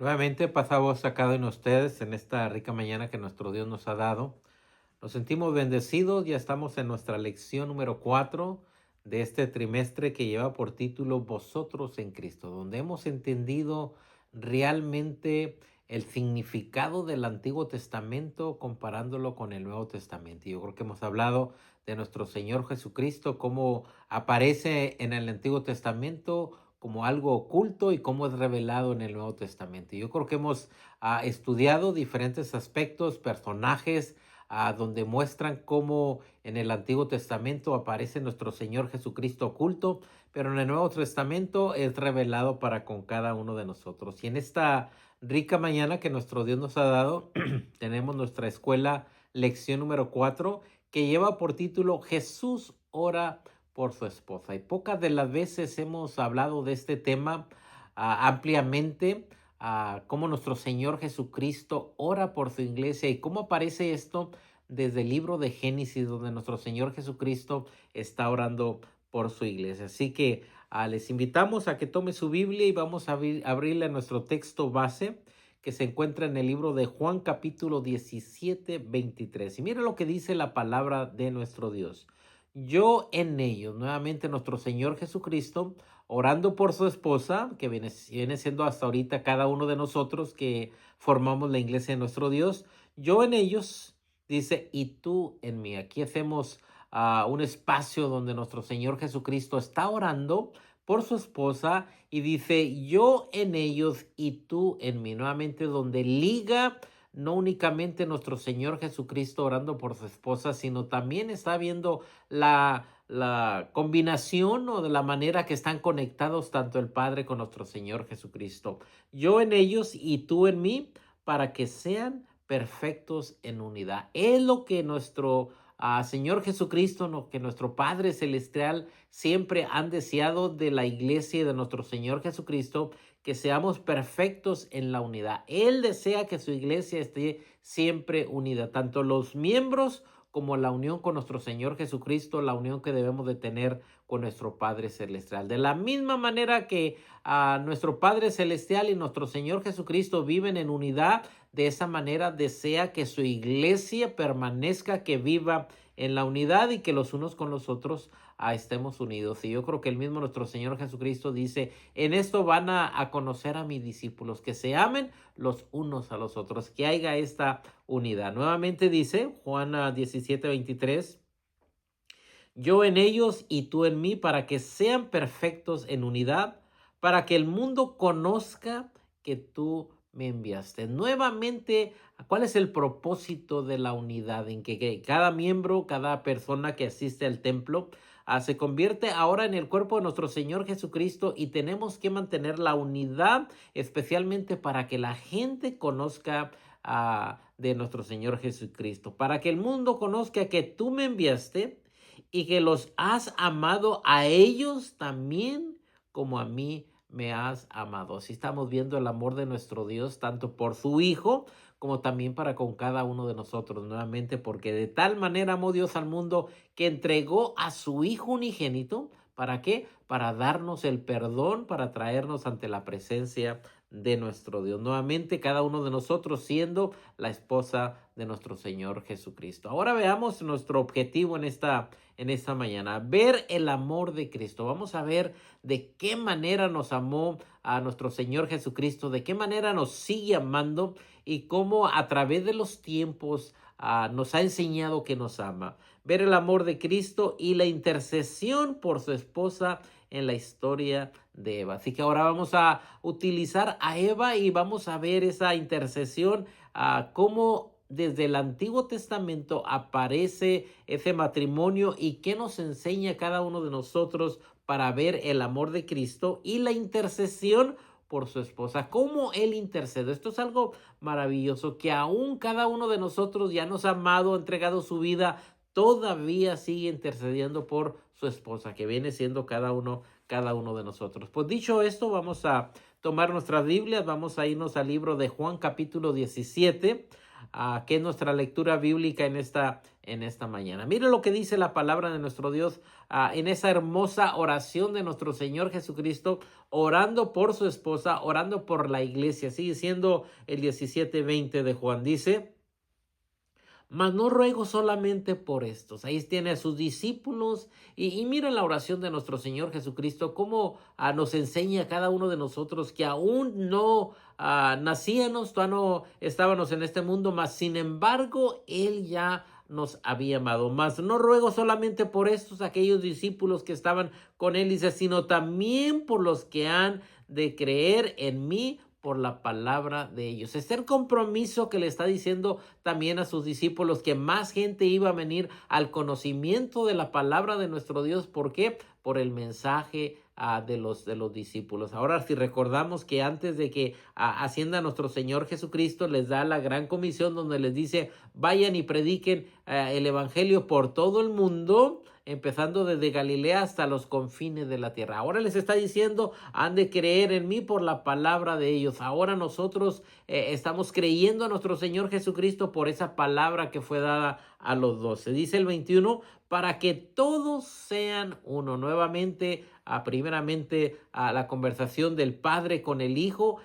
Nuevamente pasamos a cada uno de ustedes en esta rica mañana que nuestro Dios nos ha dado. Nos sentimos bendecidos, ya estamos en nuestra lección número 4 de este trimestre que lleva por título Vosotros en Cristo, donde hemos entendido realmente el significado del Antiguo Testamento comparándolo con el Nuevo Testamento. Yo creo que hemos hablado de nuestro Señor Jesucristo, cómo aparece en el Antiguo Testamento como algo oculto y cómo es revelado en el Nuevo Testamento. Yo creo que hemos estudiado diferentes aspectos, personajes, donde muestran cómo en el Antiguo Testamento aparece nuestro Señor Jesucristo oculto, pero en el Nuevo Testamento es revelado para con cada uno de nosotros. Y en esta rica mañana que nuestro Dios nos ha dado, tenemos nuestra escuela lección número 4 que lleva por título Jesús ora por su esposa. Y pocas de las veces hemos hablado de este tema ampliamente, cómo nuestro Señor Jesucristo ora por su iglesia y cómo aparece esto desde el libro de Génesis, donde nuestro Señor Jesucristo está orando por su iglesia. Así que les invitamos a que tome su Biblia y vamos a abrirle nuestro texto base que se encuentra en el libro de Juan capítulo 17, 23. Y mira lo que dice la palabra de nuestro Dios. Yo en ellos, nuevamente nuestro Señor Jesucristo, orando por su esposa, que viene siendo hasta ahorita cada uno de nosotros que formamos la iglesia de nuestro Dios. Yo en ellos, dice, y tú en mí. Aquí hacemos un espacio donde nuestro Señor Jesucristo está orando por su esposa y dice, yo en ellos y tú en mí. Nuevamente donde liga no únicamente nuestro Señor Jesucristo orando por su esposa, sino también está viendo la combinación o de la manera que están conectados tanto el Padre con nuestro Señor Jesucristo. Yo en ellos y tú en mí, para que sean perfectos en unidad. Es lo que nuestro Señor Jesucristo, que nuestro Padre Celestial siempre han deseado de la iglesia y de nuestro Señor Jesucristo, que seamos perfectos en la unidad. Él desea que su iglesia esté siempre unida, tanto los miembros como la unión con nuestro Señor Jesucristo, la unión que debemos de tener con nuestro Padre Celestial. De la misma manera que nuestro Padre Celestial y nuestro Señor Jesucristo viven en unidad, de esa manera desea que su iglesia permanezca, que viva en la unidad y que los unos con los otros estemos unidos. Y yo creo que el mismo nuestro Señor Jesucristo dice, en esto van a conocer a mis discípulos, que se amen los unos a los otros, que haya esta unidad. Nuevamente dice Juan 17, 23, yo en ellos y tú en mí, para que sean perfectos en unidad, para que el mundo conozca que tú me enviaste. Nuevamente, ¿cuál es el propósito de la unidad? En que cada miembro, cada persona que asiste al templo, se convierte ahora en el cuerpo de nuestro Señor Jesucristo y tenemos que mantener la unidad, especialmente para que la gente conozca de nuestro Señor Jesucristo, para que el mundo conozca que tú me enviaste y que los has amado a ellos también como a mí me has amado. Así estamos viendo el amor de nuestro Dios tanto por su Hijo como también para con cada uno de nosotros nuevamente, porque de tal manera amó Dios al mundo que entregó a su Hijo unigénito. ¿Para qué? Para darnos el perdón, para traernos ante la presencia de nuestro Dios. Nuevamente, cada uno de nosotros siendo la esposa de nuestro Señor Jesucristo. Ahora veamos nuestro objetivo en esta mañana, ver el amor de Cristo. Vamos a ver de qué manera nos amó a nuestro Señor Jesucristo, de qué manera nos sigue amando y cómo a través de los tiempos nos ha enseñado que nos ama. Ver el amor de Cristo y la intercesión por su esposa en la historia de Eva. Así que ahora vamos a utilizar a Eva y vamos a ver esa intercesión, cómo desde el Antiguo Testamento aparece ese matrimonio y qué nos enseña cada uno de nosotros para ver el amor de Cristo y la intercesión por su esposa, cómo él intercede. Esto es algo maravilloso, que aún cada uno de nosotros ya nos ha amado, ha entregado su vida, todavía sigue intercediendo por su esposa, que viene siendo cada uno de nosotros. Pues dicho esto, vamos a tomar nuestras Biblias, vamos a irnos al libro de Juan capítulo 17. que es nuestra lectura bíblica en esta mañana. Mire lo que dice la palabra de nuestro Dios en esa hermosa oración de nuestro Señor Jesucristo, orando por su esposa, orando por la iglesia. Sigue siendo el 17:20 de Juan. Dice: mas no ruego solamente por estos. Ahí tiene a sus discípulos y mira la oración de nuestro Señor Jesucristo, cómo nos enseña a cada uno de nosotros que aún no nacíamos, todavía no estábamos en este mundo, mas sin embargo Él ya nos había amado. Mas no ruego solamente por estos, aquellos discípulos que estaban con Él, dice, sino también por los que han de creer en mí por la palabra de ellos. Es el compromiso que le está diciendo también a sus discípulos, que más gente iba a venir al conocimiento de la palabra de nuestro Dios. ¿Por qué? Por el mensaje de los discípulos. Ahora, si recordamos que antes de que ascienda nuestro Señor Jesucristo, les da la gran comisión donde les dice: vayan y prediquen el evangelio por todo el mundo, empezando desde Galilea hasta los confines de la tierra. Ahora les está diciendo: han de creer en mí por la palabra de ellos. Ahora nosotros estamos creyendo a nuestro Señor Jesucristo por esa palabra que fue dada a los 12. Dice el 21, para que todos sean uno. Nuevamente, primeramente, la conversación del Padre con el Hijo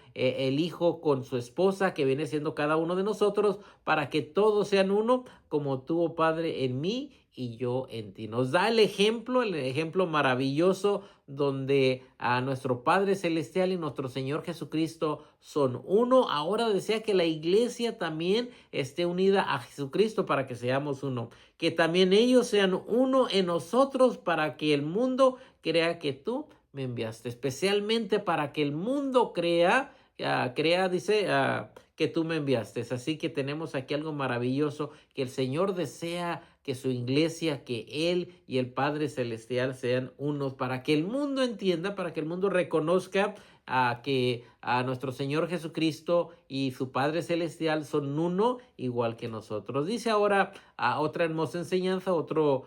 con su esposa, que viene siendo cada uno de nosotros, para que todos sean uno, como tú, oh Padre, en mí y yo en ti. Nos da el ejemplo maravilloso donde a nuestro Padre Celestial y nuestro Señor Jesucristo son uno. Ahora desea que la iglesia también esté unida a Jesucristo para que seamos uno. Que también ellos sean uno en nosotros para que el mundo crea que tú me enviaste. Especialmente para que el mundo crea, que tú me enviaste. Así que tenemos aquí algo maravilloso, que el Señor desea que su iglesia, que Él y el Padre Celestial sean unos, para que el mundo entienda, para que el mundo reconozca que nuestro Señor Jesucristo y su Padre Celestial son uno, igual que nosotros. Dice ahora otra hermosa enseñanza, otro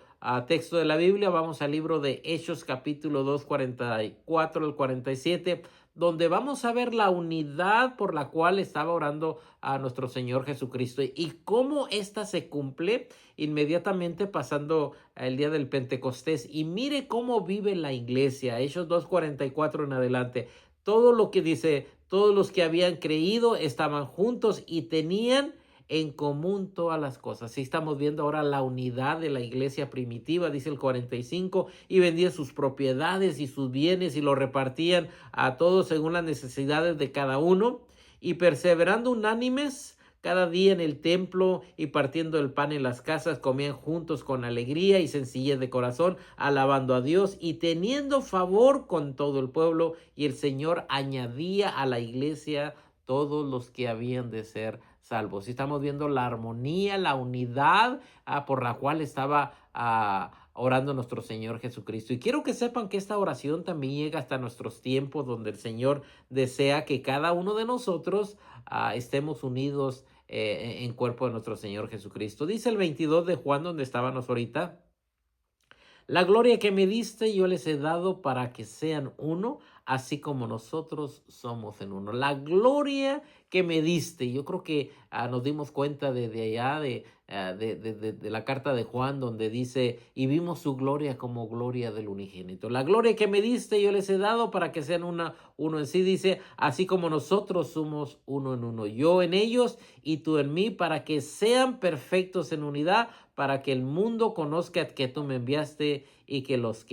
texto de la Biblia. Vamos al libro de Hechos, capítulo 2, 44 al 47, donde vamos a ver la unidad por la cual estaba orando a nuestro Señor Jesucristo y cómo ésta se cumple inmediatamente pasando el día del Pentecostés. Y mire cómo vive la iglesia. Hechos 2:44 en adelante. Todo lo que dice, todos los que habían creído estaban juntos y tenían en común todas las cosas. Sí, estamos viendo ahora la unidad de la iglesia primitiva, dice el 45, y vendían sus propiedades y sus bienes y lo repartían a todos según las necesidades de cada uno, y perseverando unánimes cada día en el templo y partiendo el pan en las casas, comían juntos con alegría y sencillez de corazón, alabando a Dios y teniendo favor con todo el pueblo, y el Señor añadía a la iglesia todos los que habían de ser salvos. Y estamos viendo la armonía, la unidad por la cual estaba orando nuestro Señor Jesucristo. Y quiero que sepan que esta oración también llega hasta nuestros tiempos, donde el Señor desea que cada uno de nosotros estemos unidos en cuerpo de nuestro Señor Jesucristo. Dice el 22 de Juan, donde estábamos ahorita: la gloria que me diste yo les he dado para que sean uno, así como nosotros somos en uno. La gloria que me diste. Yo creo que nos dimos cuenta de allá, de la carta de Juan, donde dice: y vimos su gloria como gloria del unigénito. La gloria que me diste yo les he dado para que sean uno en sí. Dice: así como nosotros somos uno en uno. Yo en ellos y tú en mí, para que sean perfectos en unidad, para que el mundo conozca que tú me enviaste y que los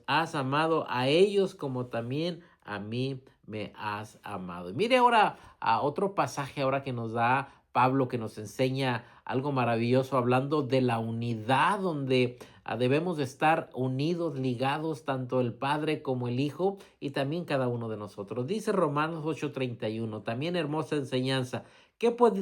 has amado a ellos como también a mí me has amado. Y mire ahora otro pasaje ahora que nos da Pablo, que nos enseña algo maravilloso, hablando de la unidad, donde debemos de estar unidos, ligados, tanto el Padre como el Hijo y también cada uno de nosotros. Dice Romanos 8:31, también hermosa enseñanza.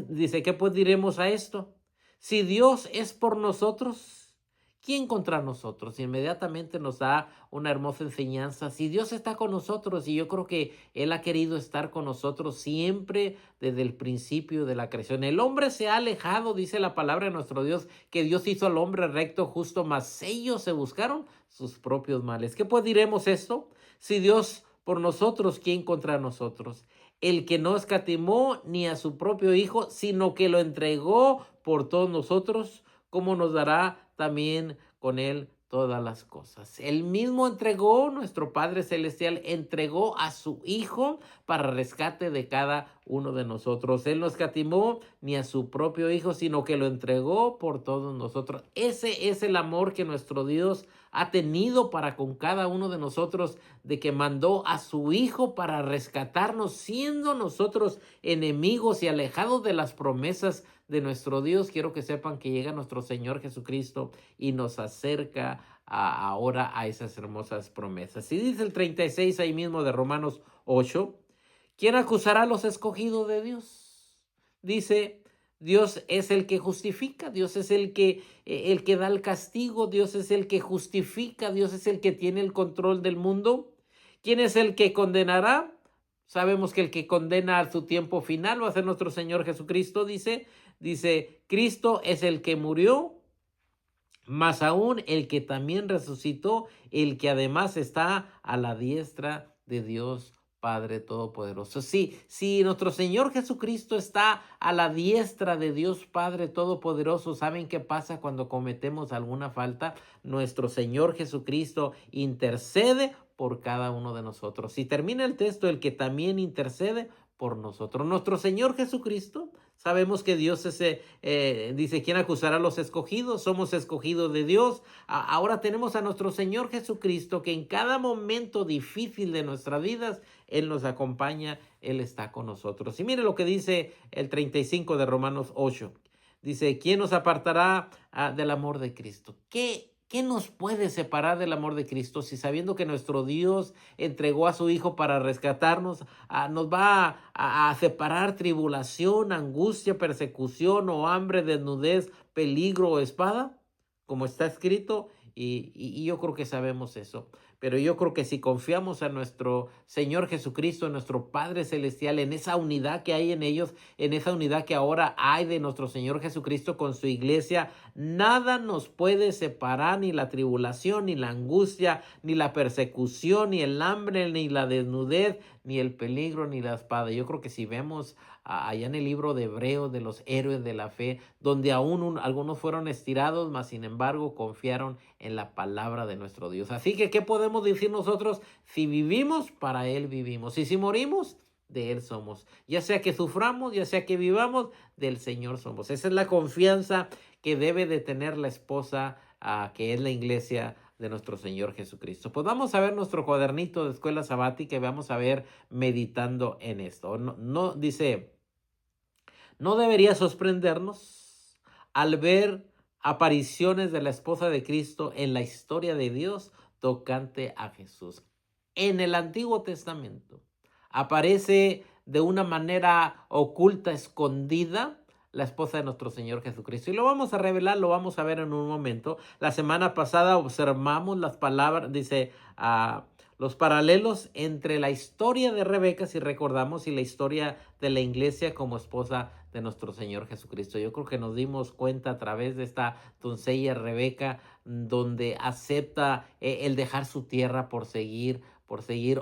Dice: ¿qué pues diremos a esto? Si Dios es por nosotros, ¿quién contra nosotros? Inmediatamente nos da una hermosa enseñanza. Si Dios está con nosotros, y yo creo que Él ha querido estar con nosotros siempre desde el principio de la creación. El hombre se ha alejado, dice la palabra de nuestro Dios, que Dios hizo al hombre recto, justo, mas ellos se buscaron sus propios males. ¿Qué pues diremos esto? Si Dios por nosotros, ¿quién contra nosotros? el que no escatimó ni a su propio Hijo, sino que lo entregó por todos nosotros, ¿cómo nos dará también con él todas las cosas? Él mismo entregó, nuestro Padre Celestial entregó a su Hijo para rescate de cada uno de nosotros. Él no escatimó ni a su propio Hijo, sino que lo entregó por todos nosotros. Ese es el amor que nuestro Dios ha tenido para con cada uno de nosotros, de que mandó a su Hijo para rescatarnos, siendo nosotros enemigos y alejados de las promesas de nuestro Dios. Quiero que sepan que llega nuestro Señor Jesucristo y nos acerca ahora a esas hermosas promesas. Y dice el 36 ahí mismo de Romanos 8, ¿quién acusará a los escogidos de Dios? Dice, Dios es el que justifica, Dios es el que da el castigo, Dios es el que justifica, Dios es el que tiene el control del mundo. ¿Quién es el que condenará? Sabemos que el que condena a su tiempo final va a ser nuestro Señor Jesucristo, dice, Cristo es el que murió, más aún el que también resucitó, el que además está a la diestra de Dios Padre Todopoderoso. Sí, si nuestro Señor Jesucristo está a la diestra de Dios Padre Todopoderoso, ¿saben qué pasa cuando cometemos alguna falta? Nuestro Señor Jesucristo intercede por cada uno de nosotros. Y termina el texto, el que también intercede por nosotros. Nuestro Señor Jesucristo, sabemos que Dios dice, ¿quién acusará a los escogidos? Somos escogidos de Dios. Ahora tenemos a nuestro Señor Jesucristo, que en cada momento difícil de nuestras vidas, Él nos acompaña, Él está con nosotros. Y mire lo que dice el 35 de Romanos 8. Dice, ¿quién nos apartará del amor de Cristo? ¿Qué nos puede separar del amor de Cristo si, sabiendo que nuestro Dios entregó a su Hijo para rescatarnos, nos va a separar tribulación, angustia, persecución o hambre, desnudez, peligro o espada? Como está escrito, y yo creo que sabemos eso. Pero yo creo que si confiamos a nuestro Señor Jesucristo, en nuestro Padre Celestial, en esa unidad que hay en ellos, en esa unidad que ahora hay de nuestro Señor Jesucristo con su iglesia, nada nos puede separar, ni la tribulación, ni la angustia, ni la persecución, ni el hambre, ni la desnudez, ni el peligro, ni la espada. Yo creo que si vemos allá en el libro de Hebreos de los héroes de la fe, donde aún algunos fueron estirados, mas sin embargo confiaron en la palabra de nuestro Dios. Así que, ¿qué podemos decir nosotros? Si vivimos, para Él vivimos. Y si morimos, de Él somos. Ya sea que suframos, ya sea que vivamos, del Señor somos. Esa es la confianza que debe de tener la esposa, que es la iglesia de nuestro Señor Jesucristo. Pues vamos a ver nuestro cuadernito de escuela sabática y vamos a ver meditando en esto. Dice, no debería sorprendernos al ver apariciones de la esposa de Cristo en la historia de Dios tocante a Jesús. En el Antiguo Testamento aparece de una manera oculta, escondida, la esposa de nuestro Señor Jesucristo. Y lo vamos a revelar, lo vamos a ver en un momento. La semana pasada observamos las palabras, dice, los paralelos entre la historia de Rebeca, si recordamos, y la historia de la iglesia como esposa de nuestro Señor Jesucristo. Yo creo que nos dimos cuenta a través de esta doncella Rebeca, donde acepta el dejar su tierra por seguir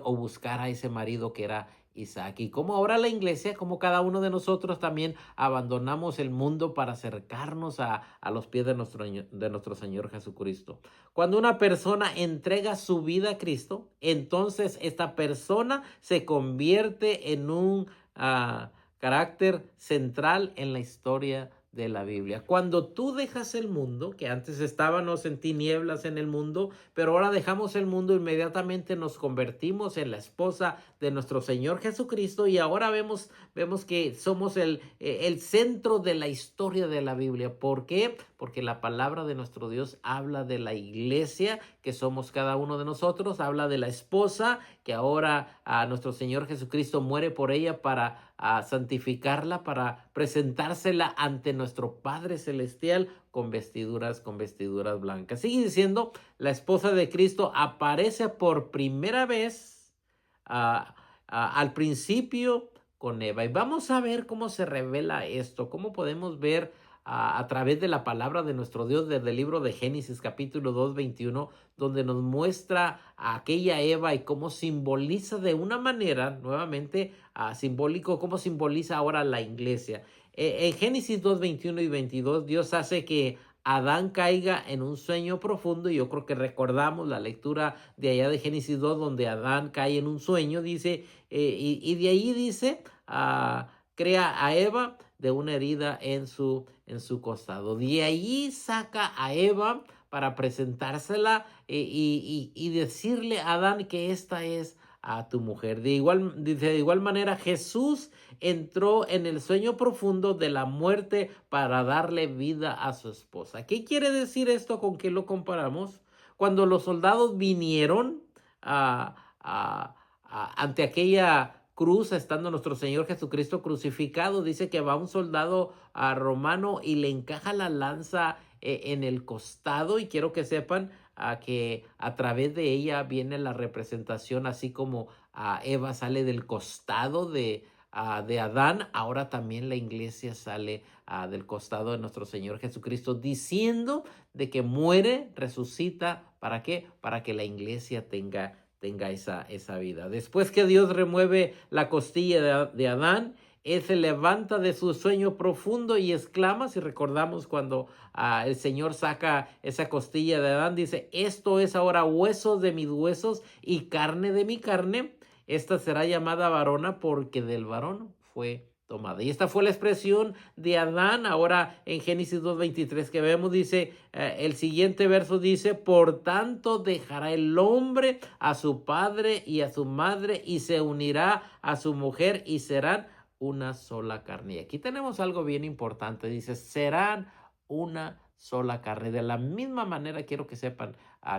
o buscar a ese marido que era Isaac. Y como ahora la iglesia, como cada uno de nosotros también abandonamos el mundo para acercarnos a los pies de nuestro Señor Jesucristo. Cuando una persona entrega su vida a Cristo, entonces esta persona se convierte en un carácter central en la historia de la Biblia. Cuando tú dejas el mundo, que antes estábamos en tinieblas en el mundo, pero ahora dejamos el mundo, inmediatamente nos convertimos en la esposa de nuestro Señor Jesucristo, y ahora vemos que somos el centro de la historia de la Biblia. ¿Por qué? Porque la palabra de nuestro Dios habla de la iglesia, que somos cada uno de nosotros, habla de la esposa, que ahora nuestro Señor Jesucristo muere por ella para santificarla, para presentársela ante nuestro Padre Celestial con vestiduras blancas. Sigue diciendo, la esposa de Cristo aparece por primera vez al principio con Eva. Y vamos a ver cómo se revela esto, cómo podemos ver a través de la palabra de nuestro Dios desde el libro de Génesis capítulo 2 21, donde nos muestra a aquella Eva y cómo simboliza de una manera, nuevamente, simbólico, cómo simboliza ahora la iglesia. En Génesis 2 21 y 22, Dios hace que Adán caiga en un sueño profundo, y yo creo que recordamos la lectura de allá de Génesis 2, donde Adán cae en un sueño, dice, y de ahí dice, crea a Eva de una herida en su costado. De ahí saca a Eva para presentársela, y decirle a Adán que esta es a tu mujer. De igual manera, Jesús entró en el sueño profundo de la muerte para darle vida a su esposa. ¿Qué quiere decir esto? ¿Con qué lo comparamos? Cuando los soldados vinieron a, ante aquella cruz, estando nuestro Señor Jesucristo crucificado, dice que va un soldado romano y le encaja la lanza en el costado, y quiero que sepan que a través de ella viene la representación, así como Eva sale del costado de Adán, ahora también la iglesia sale del costado de nuestro Señor Jesucristo, diciendo de que muere, resucita. ¿Para qué? Para que la iglesia tenga esa vida. Después que Dios remueve la costilla de Adán, él se levanta de su sueño profundo y exclama, si recordamos cuando el Señor saca esa costilla de Adán, dice, esto es ahora huesos de mis huesos y carne de mi carne. Esta será llamada varona porque del varón fue tomada. Y esta fue la expresión de Adán. Ahora en Génesis 2:23 que vemos, dice, el siguiente verso dice, por tanto dejará el hombre a su padre y a su madre y se unirá a su mujer y serán una sola carne. Y aquí tenemos algo bien importante. Dice, serán una sola carne. De la misma manera quiero que sepan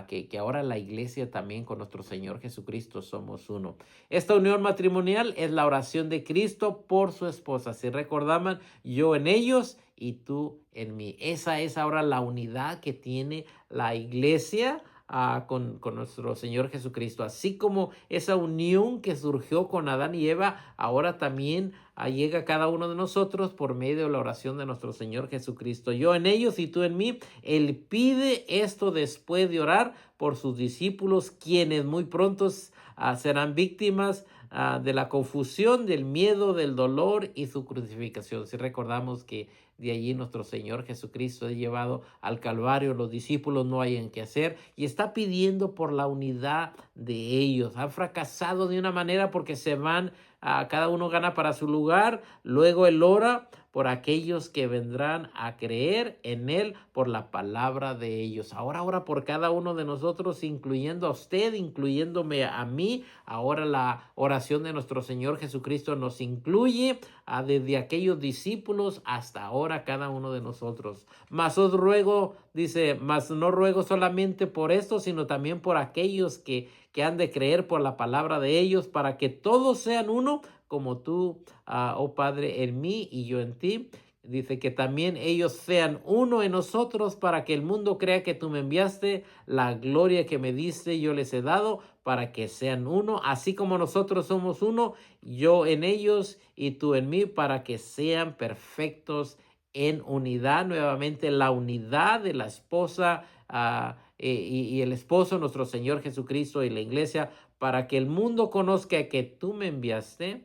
que ahora la iglesia también con nuestro Señor Jesucristo somos uno. Esta unión matrimonial es la oración de Cristo por su esposa. Si recordaban, yo en ellos y tú en mí. Esa es ahora la unidad que tiene la iglesia con nuestro Señor Jesucristo. Así como esa unión que surgió con Adán y Eva, ahora también llega a cada uno de nosotros por medio de la oración de nuestro Señor Jesucristo. Yo en ellos y tú en mí. Él pide esto después de orar por sus discípulos, quienes muy pronto serán víctimas de la confusión, del miedo, del dolor y su crucificación. Si recordamos que de allí nuestro Señor Jesucristo es llevado al Calvario, los discípulos no hayan qué hacer y está pidiendo por la unidad de ellos. Han fracasado de una manera porque se van, cada uno gana para su lugar, luego él ora por aquellos que vendrán a creer en él por la palabra de ellos. Ahora ora por cada uno de nosotros, incluyendo a usted, incluyéndome a mí. Ahora la oración de nuestro Señor Jesucristo nos incluye desde aquellos discípulos hasta ahora cada uno de nosotros. Mas os ruego, dice, mas no ruego solamente por esto, sino también por aquellos que han de creer por la palabra de ellos, para que todos sean uno, como tú, oh Padre, en mí y yo en ti. Dice que también ellos sean uno en nosotros, para que el mundo crea que tú me enviaste. La gloria que me diste yo les he dado, para que sean uno, así como nosotros somos uno, yo en ellos y tú en mí, para que sean perfectos en unidad. Nuevamente la unidad de la esposa y el esposo, nuestro Señor Jesucristo, y la iglesia, para que el mundo conozca que tú me enviaste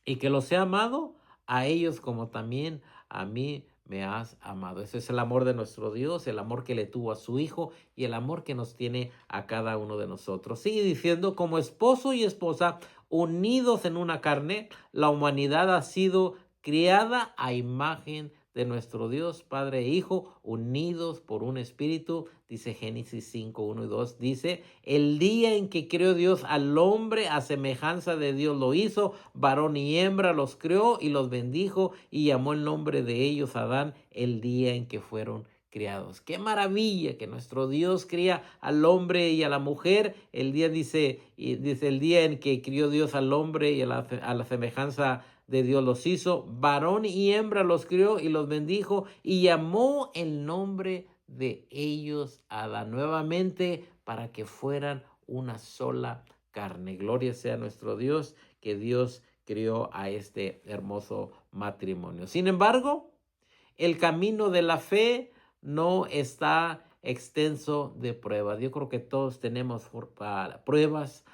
y que los he amado a ellos como también a mí me has amado. Ese es el amor de nuestro Dios, el amor que le tuvo a su Hijo y el amor que nos tiene a cada uno de nosotros. Sigue diciendo, como esposo y esposa unidos en una carne, la humanidad ha sido criada a imagen de nuestro Dios, Padre e Hijo, unidos por un espíritu. Dice Génesis 5, 1 y 2, dice, el día en que creó Dios al hombre, a semejanza de Dios lo hizo, varón y hembra los creó y los bendijo y llamó el nombre de ellos Adán el día en que fueron criados. Qué maravilla que nuestro Dios cría al hombre y a la mujer. El día dice el día en que crió Dios al hombre y a la semejanza de Dios los hizo, varón y hembra los crió y los bendijo y llamó el nombre de ellos Adán, nuevamente para que fueran una sola carne. Gloria sea nuestro Dios, que Dios crió a este hermoso matrimonio. Sin embargo, El camino de la fe no está extenso de pruebas. Yo creo que todos tenemos pruebas.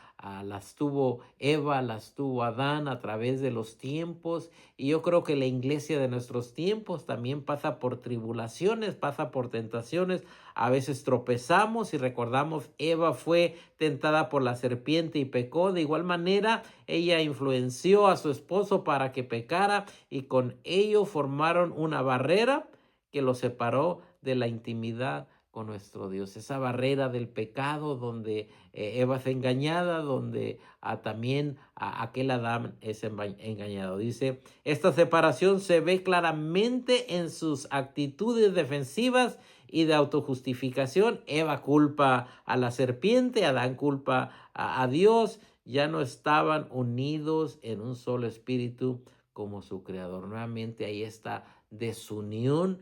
Las tuvo Eva, las tuvo Adán a través de los tiempos. Y yo creo que la iglesia de nuestros tiempos también pasa por tribulaciones, pasa por tentaciones. A veces tropezamos y recordamos, Eva fue tentada por la serpiente y pecó. De igual manera, ella influenció a su esposo para que pecara y con ello formaron una barrera que los separó de la intimidad con nuestro Dios. Esa barrera del pecado donde Eva es engañada, donde también aquel Adán es engañado. Dice, esta separación se ve claramente en sus actitudes defensivas y de autojustificación. Eva culpa a la serpiente, Adán culpa a Dios. Ya no estaban unidos en un solo espíritu como su creador. Nuevamente ahí está desunión.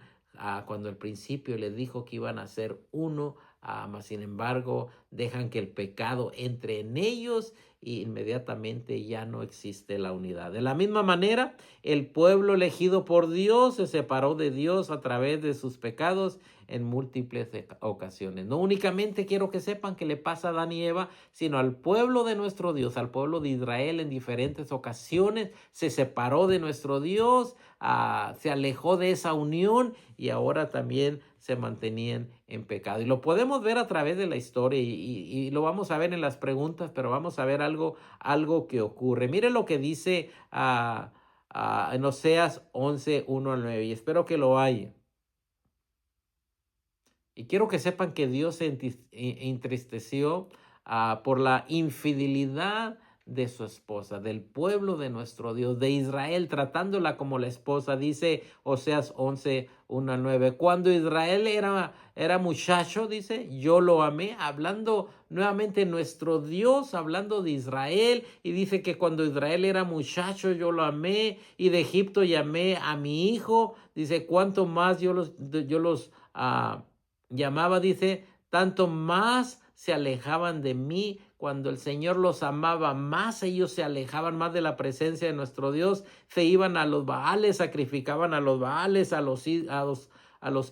Cuando al principio le dijo que iban a ser uno, mas sin embargo dejan que el pecado entre en ellos y inmediatamente ya no existe la unidad. De la misma manera, el pueblo elegido por Dios se separó de Dios a través de sus pecados en múltiples ocasiones. No únicamente quiero que sepan que le pasa a Adán y Eva, sino al pueblo de nuestro Dios, al pueblo de Israel en diferentes ocasiones se separó de nuestro Dios, se alejó de esa unión y ahora también se mantenían en pecado. Y lo podemos ver a través de la historia y lo vamos a ver en las preguntas, pero vamos a ver algo que ocurre. Mire lo que dice en Oseas 11, 1 al 9 y espero que lo haya. Y quiero que sepan que Dios se entristeció por la infidelidad de su esposa, del pueblo de nuestro Dios, de Israel, tratándola como la esposa. Dice Oseas 11, 1 a 9. Cuando Israel era muchacho, dice, yo lo amé, hablando nuevamente nuestro Dios, hablando de Israel, y dice que cuando Israel era muchacho, yo lo amé, y de Egipto llamé a mi hijo. Dice, cuánto más yo los llamaba, dice, tanto más se alejaban de mí. Cuando el Señor los amaba más, ellos se alejaban más de la presencia de nuestro Dios, se iban a los Baales, sacrificaban a los Baales, a los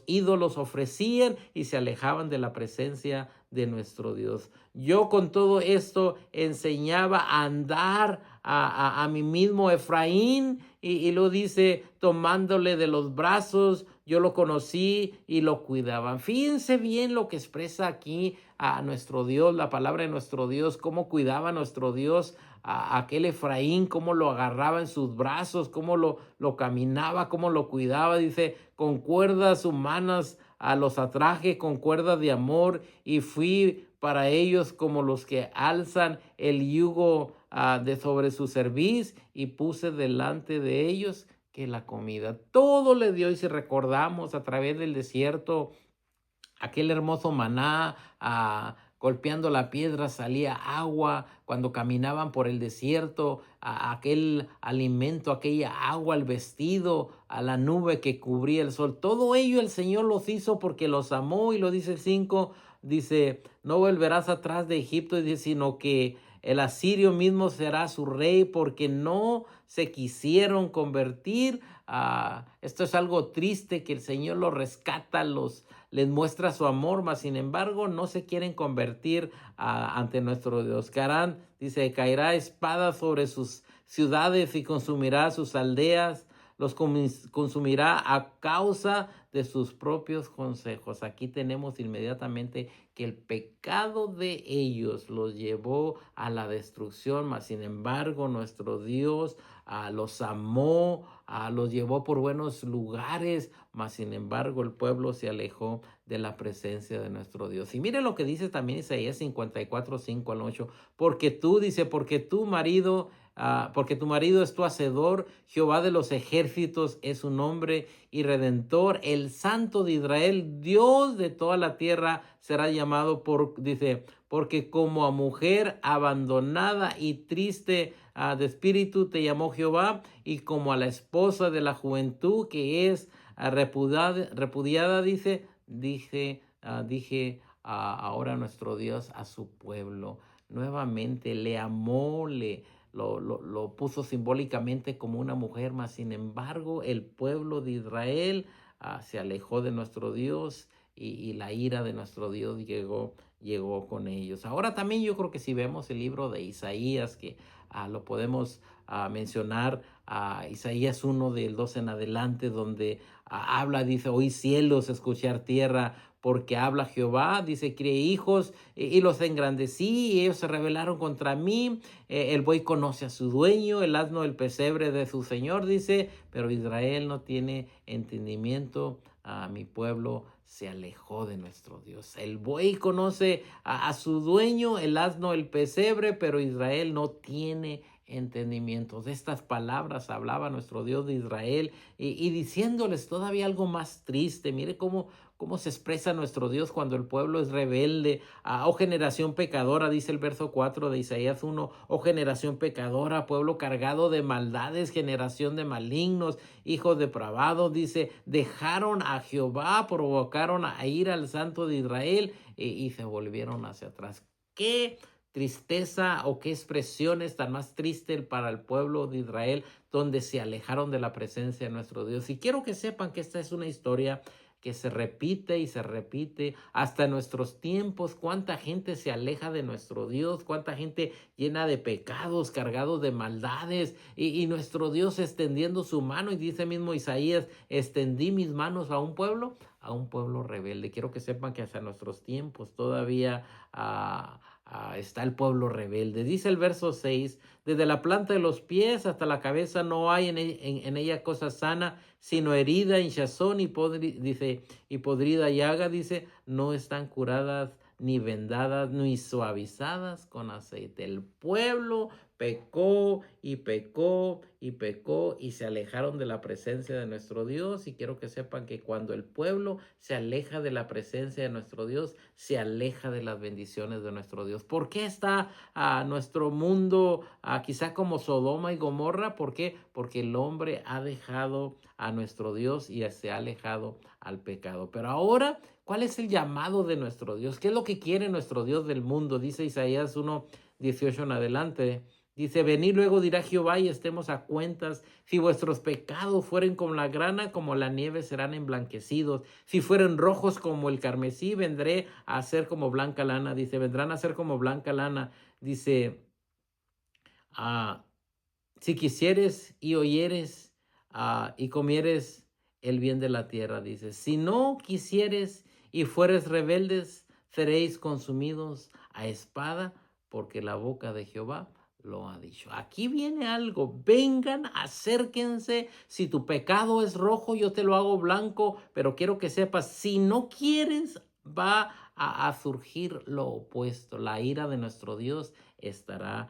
ídolos ofrecían y se alejaban de la presencia de nuestro Dios. Yo con todo esto enseñaba a andar a mi mismo Efraín y lo dice tomándole de los brazos, yo lo conocí y lo cuidaba. Fíjense bien lo que expresa aquí a nuestro Dios, la palabra de nuestro Dios, cómo cuidaba nuestro Dios a aquel Efraín, cómo lo agarraba en sus brazos, cómo lo caminaba, cómo lo cuidaba. Dice, con cuerdas humanas los atraje, con cuerdas de amor, y fui para ellos como los que alzan el yugo de sobre su cerviz, y puse delante de ellos que la comida. Todo le dio, y si recordamos a través del desierto, aquel hermoso maná, golpeando la piedra salía agua, cuando caminaban por el desierto, aquel alimento, aquella agua, el vestido, a la nube que cubría el sol. Todo ello el Señor los hizo porque los amó, y lo dice el 5, dice, no volverás atrás de Egipto, sino que el asirio mismo será su rey, porque no se quisieron convertir. Esto es algo triste, que el Señor los rescata, les muestra su amor, mas sin embargo no se quieren convertir ante nuestro Dios. Que harán, dice, caerá espada sobre sus ciudades y consumirá sus aldeas, los consumirá a causa de sus propios consejos. Aquí tenemos inmediatamente que el pecado de ellos los llevó a la destrucción, mas sin embargo nuestro Dios los amó, los llevó por buenos lugares, mas sin embargo el pueblo se alejó de la presencia de nuestro Dios. Y mire lo que dice también Isaías 54, 5 al 8, porque tú, dice, porque tu marido es tu hacedor, Jehová de los ejércitos es su nombre y redentor, el Santo de Israel, Dios de toda la tierra será llamado dice, porque como a mujer abandonada y triste de espíritu te llamó Jehová, y como a la esposa de la juventud que es repudiada, dije ahora nuestro Dios a su pueblo. Nuevamente le amó, lo puso simbólicamente como una mujer, mas sin embargo el pueblo de Israel se alejó de nuestro Dios y la ira de nuestro Dios llegó con ellos. Ahora también yo creo que si vemos el libro de Isaías, que lo podemos mencionar, Isaías 1 del 2 en adelante, donde habla, dice, oí cielos, escuchar tierra, porque habla Jehová, dice, crié hijos y los engrandecí y ellos se rebelaron contra mí. El buey conoce a su dueño, el asno el pesebre de su señor, dice, pero Israel no tiene entendimiento. Mi pueblo se alejó de nuestro Dios. El buey conoce a su dueño, el asno el pesebre, pero Israel no tiene entendimiento. De estas palabras hablaba nuestro Dios de Israel y diciéndoles todavía algo más triste. Mire cómo se expresa nuestro Dios cuando el pueblo es rebelde. Oh generación pecadora, dice el verso 4 de Isaías 1. Oh generación pecadora, pueblo cargado de maldades, generación de malignos, hijos depravados, dice, dejaron a Jehová, provocaron a ir al Santo de Israel y se volvieron hacia atrás. ¿Qué tristeza o qué expresiones tan más tristes para el pueblo de Israel, donde se alejaron de la presencia de nuestro Dios? Y quiero que sepan que esta es una historia que se repite y se repite hasta nuestros tiempos. Cuánta gente se aleja de nuestro Dios, cuánta gente llena de pecados, cargados de maldades, y nuestro Dios extendiendo su mano, y dice mismo Isaías, extendí mis manos a un pueblo rebelde. Quiero que sepan que hasta nuestros tiempos todavía está el pueblo rebelde. Dice el verso 6, desde la planta de los pies hasta la cabeza no hay en ella cosa sana, sino herida, hinchazón dice, y podrida llaga, dice, no están curadas ni vendadas ni suavizadas con aceite. El pueblo pecó y pecó y pecó y se alejaron de la presencia de nuestro Dios. Y quiero que sepan que cuando el pueblo se aleja de la presencia de nuestro Dios, se aleja de las bendiciones de nuestro Dios. ¿Por qué está nuestro mundo quizá como Sodoma y Gomorra? ¿Por qué? Porque el hombre ha dejado a nuestro Dios y se ha alejado al pecado. Pero ahora, ¿cuál es el llamado de nuestro Dios? ¿Qué es lo que quiere nuestro Dios del mundo? Dice Isaías 1:18 en adelante. Dice, venid luego, dirá Jehová, y estemos a cuentas. Si vuestros pecados fueren como la grana, como la nieve serán emblanquecidos. Si fueren rojos como el carmesí, vendré a ser como blanca lana. Dice, vendrán a ser como blanca lana. Dice, si quisieres y oyeres y comieres el bien de la tierra, dice, si no quisieres y fueres rebeldes, seréis consumidos a espada, porque la boca de Jehová lo ha dicho. Aquí viene algo, vengan, acérquense. Si tu pecado es rojo, yo te lo hago blanco, pero quiero que sepas, si no quieres, va a surgir lo opuesto. La ira de nuestro Dios estará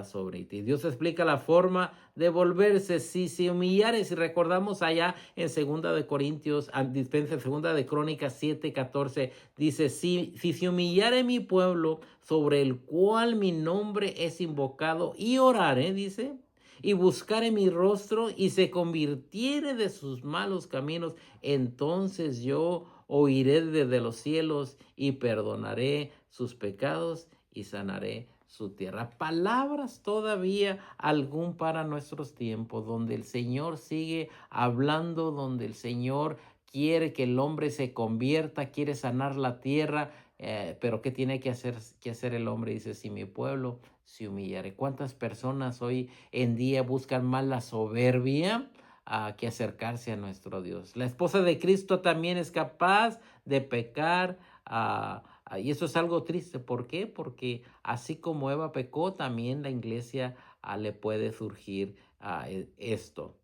sobre ti. Dios explica la forma de volverse. Si se humillare, si recordamos allá en segunda de Corintios, dispensa, segunda de Crónicas 7:14, dice, si se humillare mi pueblo, sobre el cual mi nombre es invocado, y orare, dice, y buscare mi rostro, y se convirtiere de sus malos caminos, entonces yo oiré desde los cielos y perdonaré sus pecados y sanaré su tierra. Palabras todavía algún para nuestros tiempos, donde el Señor sigue hablando, donde el Señor quiere que el hombre se convierta, quiere sanar la tierra, pero ¿qué tiene que hacer el hombre? Dice, si mi pueblo se humillare. ¿Cuántas personas hoy en día buscan más la soberbia que acercarse a nuestro Dios? La esposa de Cristo también es capaz de pecar, y eso es algo triste. ¿Por qué? Porque así como Eva pecó, también la iglesia le puede surgir esto.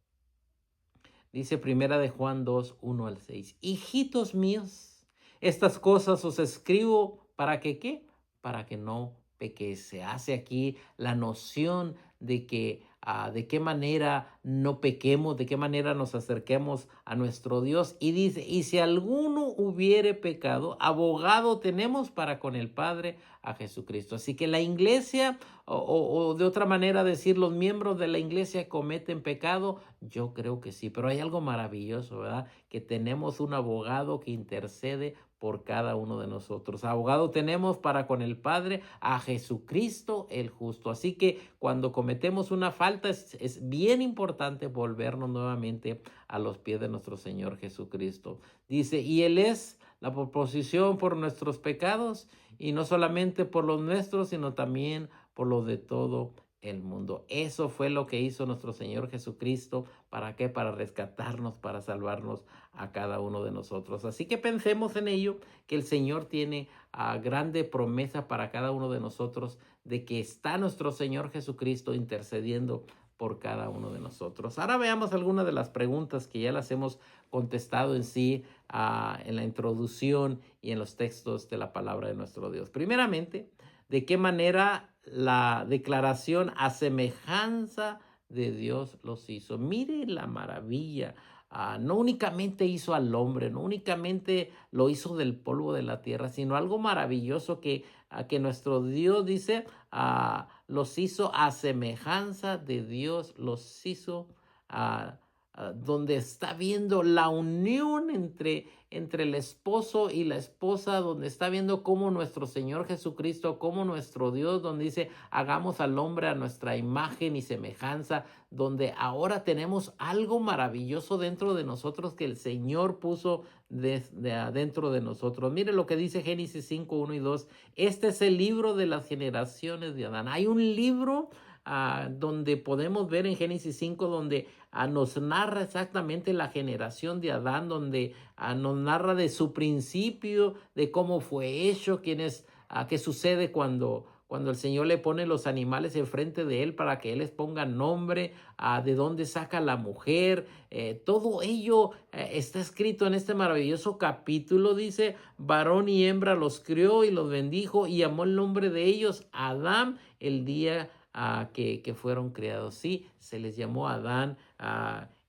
Dice primera de Juan 2:1-6. Hijitos míos, estas cosas os escribo para que ¿qué? Para que no pequéis. Se hace aquí la noción de que de qué manera no pequemos, de qué manera nos acerquemos a nuestro Dios. Y dice, y si alguno hubiere pecado, abogado tenemos para con el Padre, a Jesucristo. Así que la iglesia, o de otra manera decir, los miembros de la iglesia cometen pecado. Yo creo que sí, pero hay algo maravilloso, ¿verdad? Que tenemos un abogado que intercede por cada uno de nosotros. Abogado tenemos para con el Padre, a Jesucristo el justo. Así que cuando cometemos una falta es bien importante importante volvernos nuevamente a los pies de nuestro Señor Jesucristo. Dice, y Él es la proposición por nuestros pecados, y no solamente por los nuestros, sino también por los de todo el mundo. Eso fue lo que hizo nuestro Señor Jesucristo. ¿Para qué? Para rescatarnos, para salvarnos a cada uno de nosotros. Así que pensemos en ello, que el Señor tiene grande promesa para cada uno de nosotros, de que está nuestro Señor Jesucristo intercediendo por cada uno de nosotros. Ahora veamos algunas de las preguntas que ya las hemos contestado en sí en la introducción y en los textos de la palabra de nuestro Dios. Primeramente, ¿de qué manera la declaración a semejanza de Dios los hizo? Mire la maravilla. No únicamente hizo al hombre, no únicamente lo hizo del polvo de la tierra, sino algo maravilloso que nuestro Dios dice, los hizo a semejanza de Dios, los hizo donde está viendo la unión entre el esposo y la esposa, donde está viendo cómo nuestro Señor Jesucristo, como nuestro Dios, donde dice, hagamos al hombre a nuestra imagen y semejanza, donde ahora tenemos algo maravilloso dentro de nosotros que el Señor puso desde adentro de nosotros. Mire lo que dice Génesis 5, 1 y 2. Este es el libro de las generaciones de Adán. Hay un libro donde podemos ver en Génesis 5, donde nos narra exactamente la generación de Adán, donde nos narra de su principio, de cómo fue hecho, qué sucede cuando el Señor le pone los animales enfrente de él para que él les ponga nombre, de dónde saca la mujer. Todo ello está escrito en este maravilloso capítulo. Dice, varón y hembra los crió y los bendijo y llamó el nombre de ellos Adán el día que fueron creados. Sí, se les llamó Adán.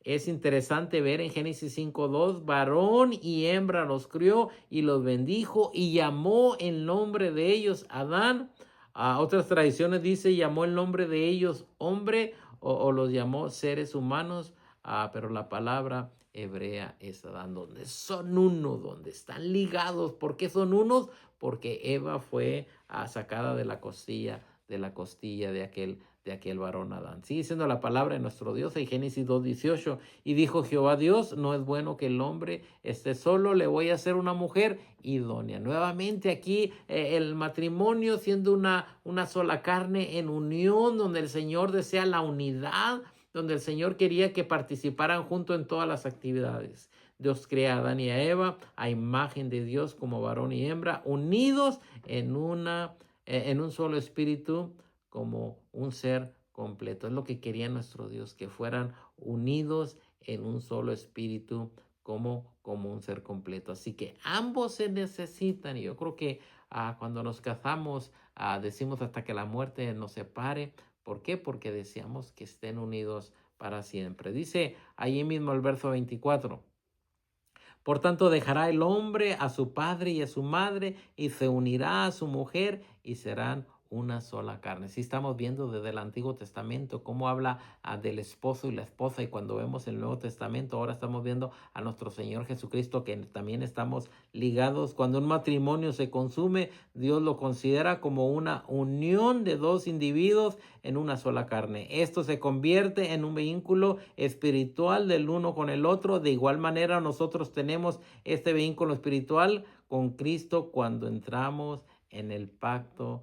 Es interesante ver en Génesis 5:2, varón y hembra los crió y los bendijo y llamó el nombre de ellos Adán. Otras tradiciones dice, llamó el nombre de ellos hombre o los llamó seres humanos, pero la palabra hebrea es Adán, donde son uno, donde están ligados. ¿Por qué son unos? Porque Eva fue sacada de la costilla de aquel varón Adán. Sigue siendo la palabra de nuestro Dios en Génesis 2:18. Y dijo Jehová Dios, no es bueno que el hombre esté solo, le voy a hacer una mujer idónea. Nuevamente aquí el matrimonio siendo una sola carne en unión, donde el Señor desea la unidad, donde el Señor quería que participaran juntos en todas las actividades. Dios crea a Adán y a Eva a imagen de Dios como varón y hembra, unidos en un solo espíritu, como un ser completo. Es lo que quería nuestro Dios, que fueran unidos en un solo espíritu, como un ser completo. Así que ambos se necesitan, y yo creo que cuando nos casamos decimos hasta que la muerte nos separe. ¿Por qué? Porque deseamos que estén unidos para siempre. Dice ahí mismo el verso 24. Por tanto, dejará el hombre a su padre y a su madre y se unirá a su mujer y serán una sola carne. Sí, estamos viendo desde el Antiguo Testamento cómo habla del esposo y la esposa, y cuando vemos el Nuevo Testamento ahora estamos viendo a nuestro Señor Jesucristo, que también estamos ligados. Cuando un matrimonio se consume, Dios lo considera como una unión de dos individuos en una sola carne. Esto se convierte en un vínculo espiritual del uno con el otro. De igual manera nosotros tenemos este vínculo espiritual con Cristo cuando entramos en el pacto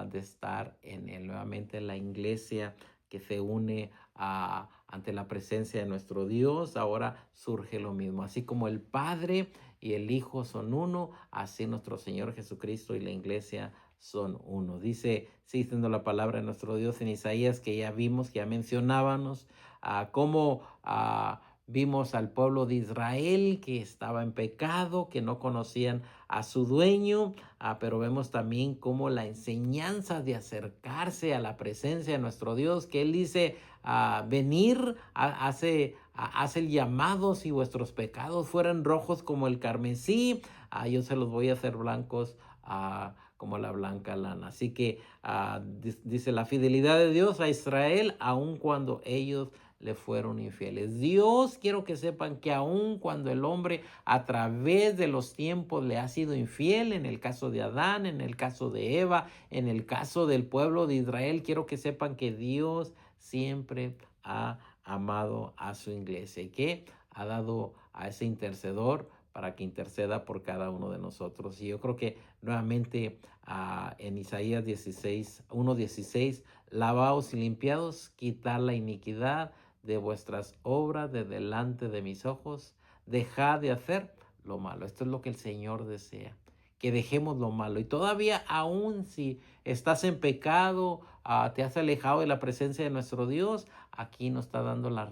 de estar en él. Nuevamente la iglesia que se une ante la presencia de nuestro Dios, ahora surge lo mismo. Así como el Padre y el Hijo son uno, así nuestro Señor Jesucristo y la iglesia son uno. Dice, sí, siendo la palabra de nuestro Dios en Isaías, que ya vimos, que ya mencionábamos, cómo vimos al pueblo de Israel que estaba en pecado, que no conocían a su dueño, pero vemos también cómo la enseñanza de acercarse a la presencia de nuestro Dios, que Él dice, venir, hace el llamado, si vuestros pecados fueran rojos como el carmesí, yo se los voy a hacer blancos como la blanca lana. Así que dice la fidelidad de Dios a Israel, aun cuando ellos le fueron infieles. Dios, quiero que sepan que aun cuando el hombre a través de los tiempos le ha sido infiel, en el caso de Adán, en el caso de Eva, en el caso del pueblo de Israel, quiero que sepan que Dios siempre ha amado a su iglesia y que ha dado a ese intercedor para que interceda por cada uno de nosotros. Y yo creo que nuevamente en Isaías 16, 1:16, lavaos y limpiados, quitad la iniquidad de vuestras obras de delante de mis ojos, dejad de hacer lo malo. Esto es lo que el Señor desea, que dejemos lo malo. Y todavía aún si estás en pecado, te has alejado de la presencia de nuestro Dios, aquí nos está dando la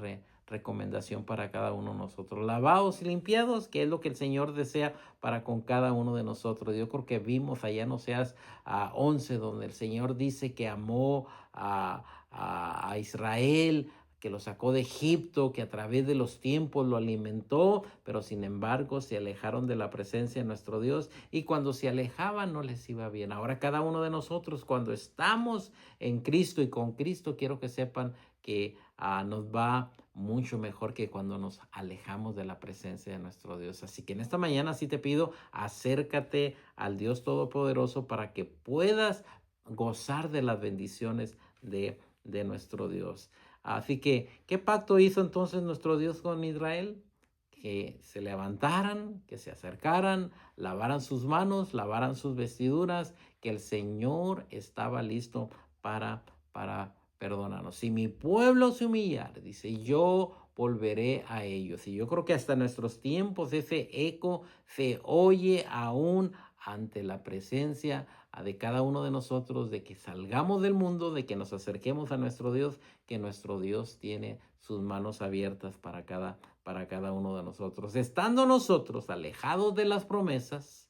recomendación para cada uno de nosotros. Lavados y limpiados, que es lo que el Señor desea para con cada uno de nosotros. Yo creo que vimos allá en Oseas 11, donde el Señor dice que amó a Israel, que lo sacó de Egipto, que a través de los tiempos lo alimentó, pero sin embargo se alejaron de la presencia de nuestro Dios y cuando se alejaban no les iba bien. Ahora cada uno de nosotros cuando estamos en Cristo y con Cristo, quiero que sepan que nos va mucho mejor que cuando nos alejamos de la presencia de nuestro Dios. Así que en esta mañana sí te pido, acércate al Dios Todopoderoso para que puedas gozar de las bendiciones de nuestro Dios. Así que, ¿qué pacto hizo entonces nuestro Dios con Israel? Que se levantaran, que se acercaran, lavaran sus manos, lavaran sus vestiduras, que el Señor estaba listo para perdonarnos. Si mi pueblo se humillara, dice, yo volveré a ellos. Y yo creo que hasta nuestros tiempos ese eco se oye aún ante la presencia de cada uno de nosotros, de que salgamos del mundo, de que nos acerquemos a nuestro Dios, que nuestro Dios tiene sus manos abiertas para cada uno de nosotros. Estando nosotros alejados de las promesas,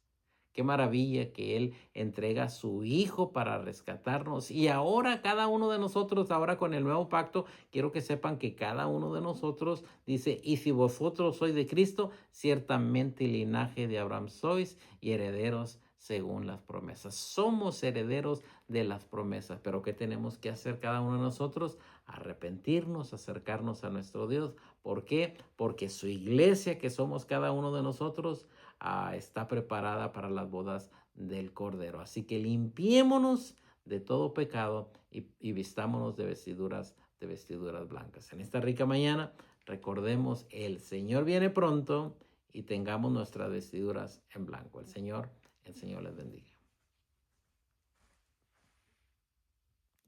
qué maravilla que Él entrega a su Hijo para rescatarnos. Y ahora cada uno de nosotros, ahora con el nuevo pacto, quiero que sepan que cada uno de nosotros dice, y si vosotros sois de Cristo, ciertamente linaje de Abraham sois y herederos según las promesas. Somos herederos de las promesas, pero ¿qué tenemos que hacer cada uno de nosotros? Arrepentirnos, acercarnos a nuestro Dios. ¿Por qué? Porque su iglesia, que somos cada uno de nosotros, está preparada para las bodas del Cordero. Así que limpiémonos de todo pecado y vistámonos de vestiduras blancas. En esta rica mañana, recordemos, el Señor viene pronto y tengamos nuestras vestiduras en blanco. El Señor les bendiga.